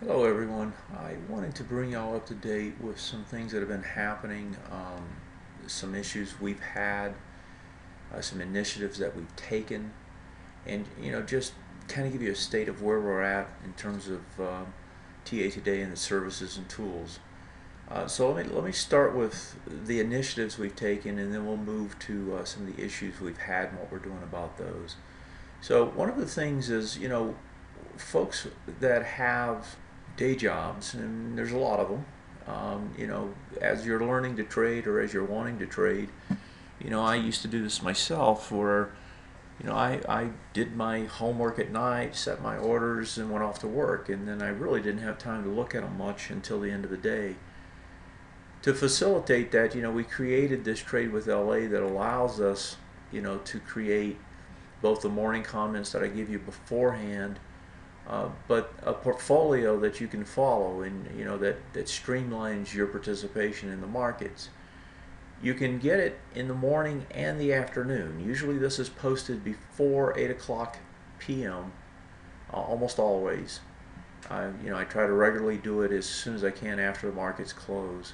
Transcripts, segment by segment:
Hello everyone. I wanted to bring y'all up to date with some things that have been happening, some issues we've had, some initiatives that we've taken, and just kind of give you a state of where we're at in terms of TA Today and the services and tools. So let me start with the initiatives we've taken, and then we'll move to some of the issues we've had and what we're doing about those. So one of the things is, folks that have day jobs, and there's a lot of them. As you're learning to trade or as you're wanting to trade, I used to do this myself where, I did my homework at night, set my orders, and went off to work, and then I really didn't have time to look at them much until the end of the day. To facilitate that, we created this trade with LA that allows us, to create both the morning comments that I give you beforehand, but a portfolio that you can follow and that streamlines your participation in the markets. You can get it in the morning and the afternoon. Usually this is posted before 8 o'clock p.m. Almost always. I try to regularly do it as soon as I can after the markets close,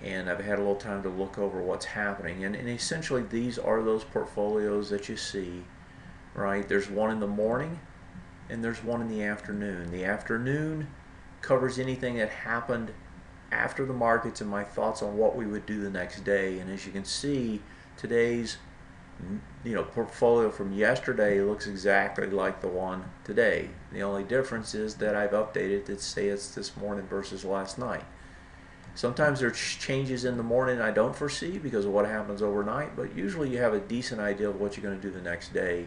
and I've had a little time to look over what's happening. And essentially these are those portfolios that you see, right? There's one in the morning and there's one in the afternoon. The afternoon covers anything that happened after the markets and my thoughts on what we would do the next day. And as you can see, today's portfolio from yesterday looks exactly like the one today. The only difference is that I've updated to say it's this morning versus last night. Sometimes there's changes in the morning I don't foresee because of what happens overnight, but usually you have a decent idea of what you're going to do the next day.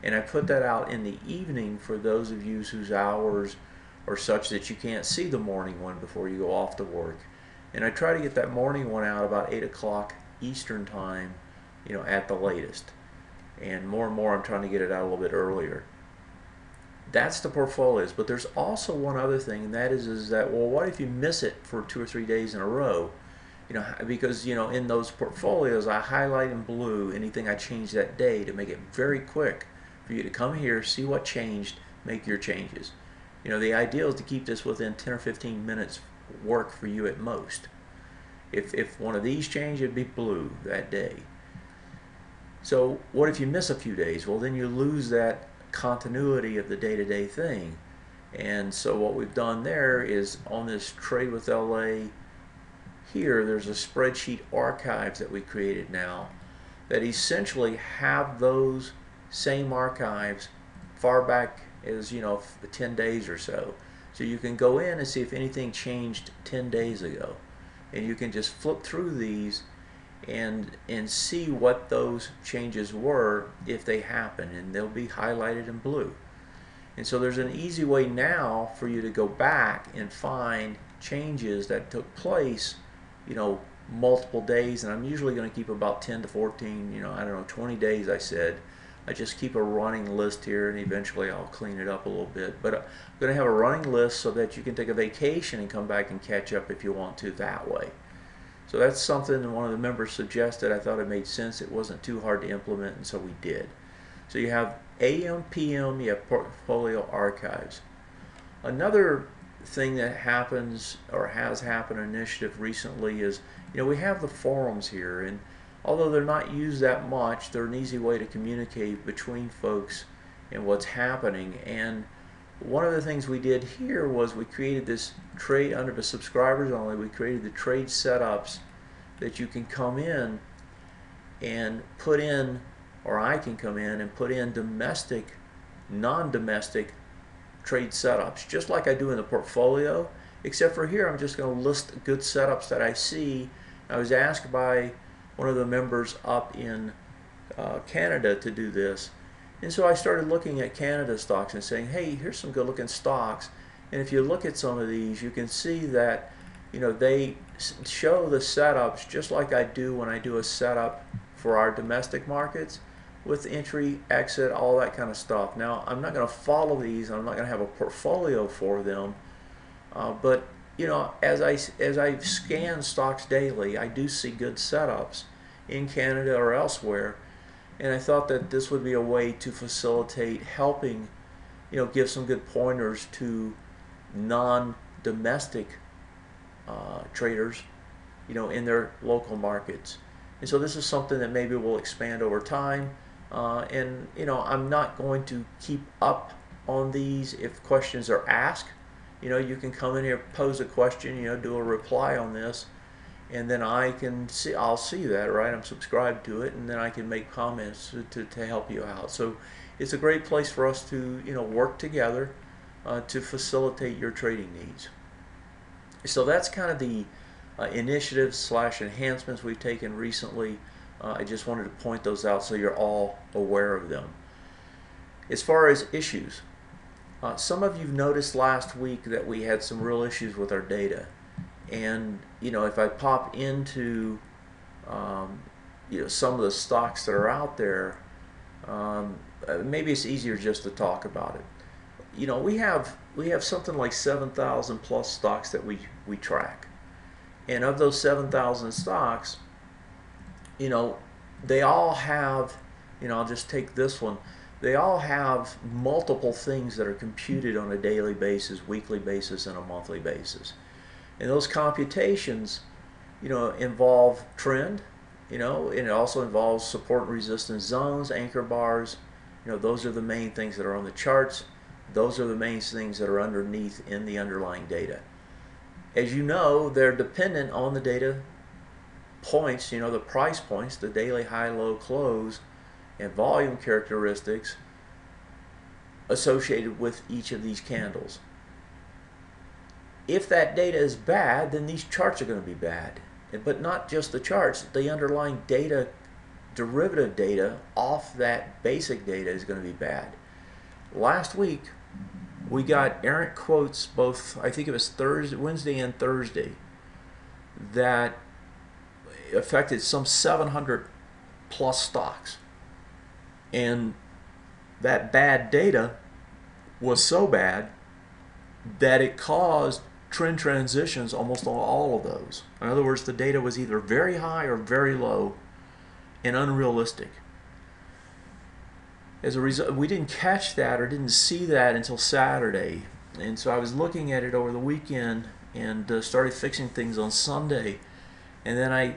And I put that out in the evening for those of you whose hours are such that you can't see the morning one before you go off to work. And I try to get that morning one out about 8 o'clock Eastern time, at the latest. And more I'm trying to get it out a little bit earlier. That's the portfolios, but there's also one other thing, and that is that, well, what if you miss it for 2 or 3 days in a row? Because in those portfolios I highlight in blue anything I change that day to make it very quick for you to come here, see what changed, make your changes. The idea is to keep this within 10 or 15 minutes work for you at most. If one of these changed, it'd be blue that day. So what if you miss a few days? Well, then you lose that continuity of the day-to-day thing. And so what we've done there is on this Trade with LA here, there's a Spreadsheet Archives that we created now that essentially have those same archives far back as 10 days or so. So you can go in and see if anything changed 10 days ago, and you can just flip through these and see what those changes were if they happen, and they'll be highlighted in blue. And so there's an easy way now for you to go back and find changes that took place, multiple days. And I'm usually going to keep about 10 to 14, I don't know, 20 days I said. I just keep a running list here, and eventually I'll clean it up a little bit. But I'm going to have a running list so that you can take a vacation and come back and catch up if you want to that way. So that's something one of the members suggested. I thought it made sense. It wasn't too hard to implement, and so we did. So you have AM, PM, you have portfolio archives. Another thing that happens or has happened initiative recently is, we have the forums here, and although they're not used that much, they're an easy way to communicate between folks and what's happening. And one of the things we did here was we created this trade under the subscribers only. We created the trade setups that you can come in and put in, or I can come in and put in domestic, non-domestic trade setups, just like I do in the portfolio, except for here I'm just going to list good setups that I see. I was asked by one of the members up in Canada to do this, and so I started looking at Canada stocks and saying, hey, here's some good looking stocks. And if you look at some of these, you can see that they show the setups just like I do when I do a setup for our domestic markets, with entry, exit, all that kind of stuff. Now, I'm not going to follow these, and I'm not going to have a portfolio for them, but as I scan stocks daily, I do see good setups in Canada or elsewhere, and I thought that this would be a way to facilitate helping, give some good pointers to non-domestic traders, in their local markets. And so this is something that maybe will expand over time. And I'm not going to keep up on these if questions are asked. You can come in here, pose a question, do a reply on this, and then I'll see that, right? I'm subscribed to it, and then I can make comments to help you out. So it's a great place for us to, work together to facilitate your trading needs. So that's kind of the initiatives / enhancements we've taken recently. I just wanted to point those out so you're all aware of them. As far as issues, some of you've noticed last week that we had some real issues with our data. And if I pop into some of the stocks that are out there, maybe it's easier just to talk about it. We have something like 7,000 plus stocks that we track. And of those 7,000 stocks, they all have, I'll just take this one, they all have multiple things that are computed on a daily basis, weekly basis, and a monthly basis. And those computations, involve trend, and it also involves support and resistance zones, anchor bars. Those are the main things that are on the charts. Those are the main things that are underneath in the underlying data. As you know, they're dependent on the data points, the price points, the daily high, low, close, and volume characteristics associated with each of these candles. If that data is bad, then these charts are going to be bad. But not just the charts, the underlying data, derivative data off that basic data is going to be bad. Last week, we got errant quotes, both, I think it was Wednesday and Thursday, that affected some 700 plus stocks. And that bad data was so bad that it caused trend transitions almost on all of those. In other words, the data was either very high or very low and unrealistic. As a result, we didn't catch that or didn't see that until Saturday. And so I was looking at it over the weekend and started fixing things on Sunday. And then I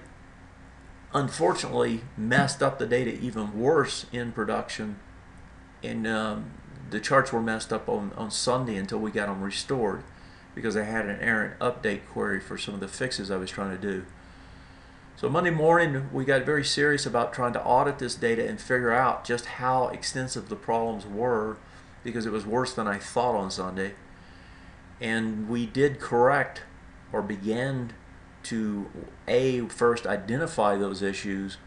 unfortunately messed up the data even worse in production. And the charts were messed up on Sunday until we got them restored, because I had an errant update query for some of the fixes I was trying to do. So Monday morning, we got very serious about trying to audit this data and figure out just how extensive the problems were, because it was worse than I thought on Sunday. And we did correct, or began to first identify those issues,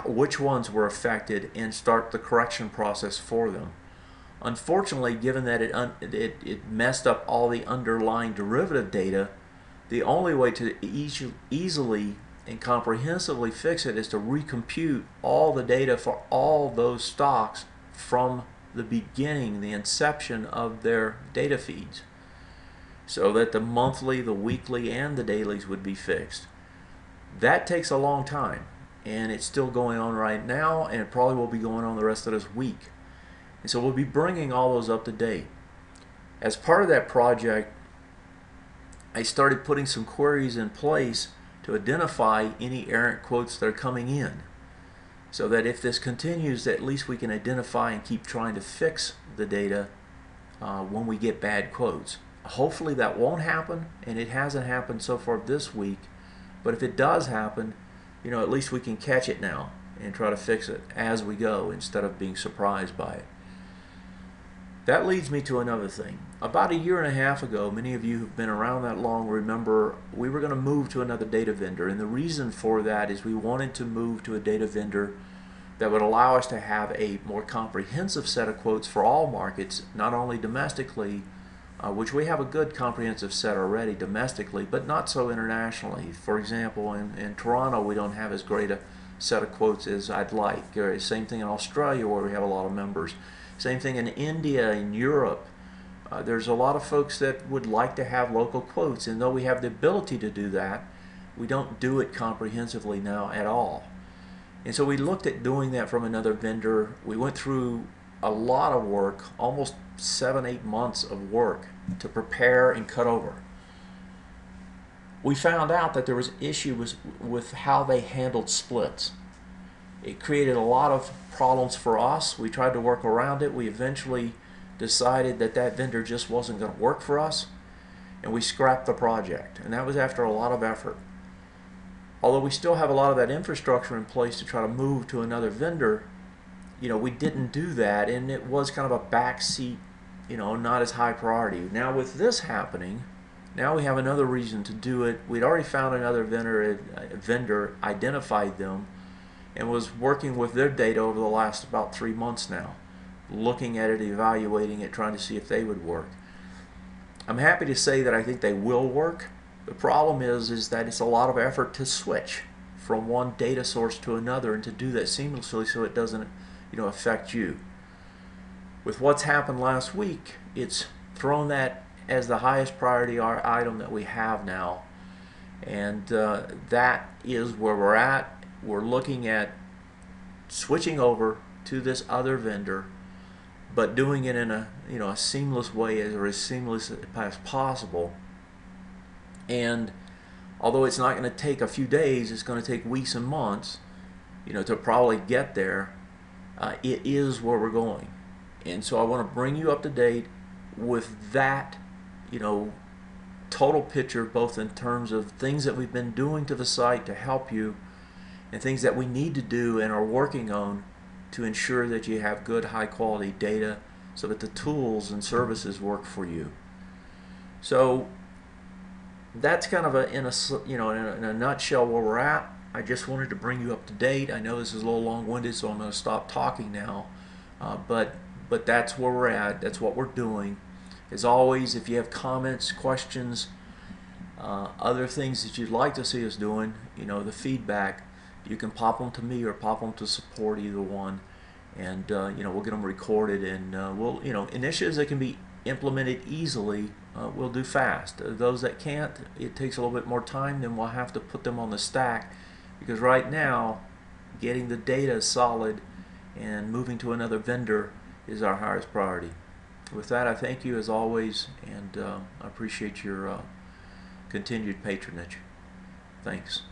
which ones were affected, and start the correction process for them. Unfortunately, given that it messed up all the underlying derivative data, the only way to easily and comprehensively fix it is to recompute all the data for all those stocks from the beginning, the inception of their data feeds, so that the monthly, the weekly, and the dailies would be fixed. That takes a long time, and it's still going on right now, and it probably will be going on the rest of this week. And so we'll be bringing all those up to date. As part of that project, I started putting some queries in place to identify any errant quotes that are coming in, so that if this continues, at least we can identify and keep trying to fix the data when we get bad quotes. Hopefully that won't happen, and it hasn't happened so far this week, but if it does happen, at least we can catch it now and try to fix it as we go instead of being surprised by it. That leads me to another thing. About 1.5 years ago, many of you who've been around that long remember we were going to move to another data vendor, and the reason for that is we wanted to move to a data vendor that would allow us to have a more comprehensive set of quotes for all markets, not only domestically, which we have a good comprehensive set already domestically, but not so internationally. For example, in Toronto, we don't have as great a set of quotes as I'd like. Same thing in Australia, where we have a lot of members. Same thing in India, in Europe. There's a lot of folks that would like to have local quotes, and though we have the ability to do that, we don't do it comprehensively now at all. And so we looked at doing that from another vendor. We went through a lot of work, almost 7-8 months of work to prepare and cut over. We found out that there was issues with how they handled splits. It created a lot of problems for us. We tried to work around it. We eventually decided that that vendor just wasn't going to work for us, and we scrapped the project. And that was after a lot of effort. Although we still have a lot of that infrastructure in place to try to move to another vendor, we didn't do that, and it was kind of a backseat, not as high priority. Now with this happening, now we have another reason to do it. We'd already found another vendor, identified them, and was working with their data over the last about 3 months now, looking at it, evaluating it, trying to see if they would work. I'm happy to say that I think they will work. The problem is that it's a lot of effort to switch from one data source to another, and to do that seamlessly so it doesn't affect you. With what's happened last week, it's thrown that as the highest priority item that we have now, and that is where we're at. We're looking at switching over to this other vendor, but doing it in a a seamless way, or as seamless as possible. And although it's not going to take a few days, it's going to take weeks and months, to probably get there. It is where we're going, and so I want to bring you up to date with that, total picture, both in terms of things that we've been doing to the site to help you, and things that we need to do and are working on to ensure that you have good, high quality data so that the tools and services work for you. So that's kind of in a nutshell where we're at. I just wanted to bring you up to date. I know this is a little long-winded, so I'm going to stop talking now. But that's where we're at. That's what we're doing. As always, if you have comments, questions, other things that you'd like to see us doing, the feedback, you can pop them to me or pop them to support, either one, and we'll get them recorded, and we'll initiatives that can be implemented easily, we'll do fast. Those that can't, it takes a little bit more time, then we'll have to put them on the stack, because right now getting the data solid and moving to another vendor is our highest priority. With that, I thank you as always, and I appreciate your continued patronage. Thanks.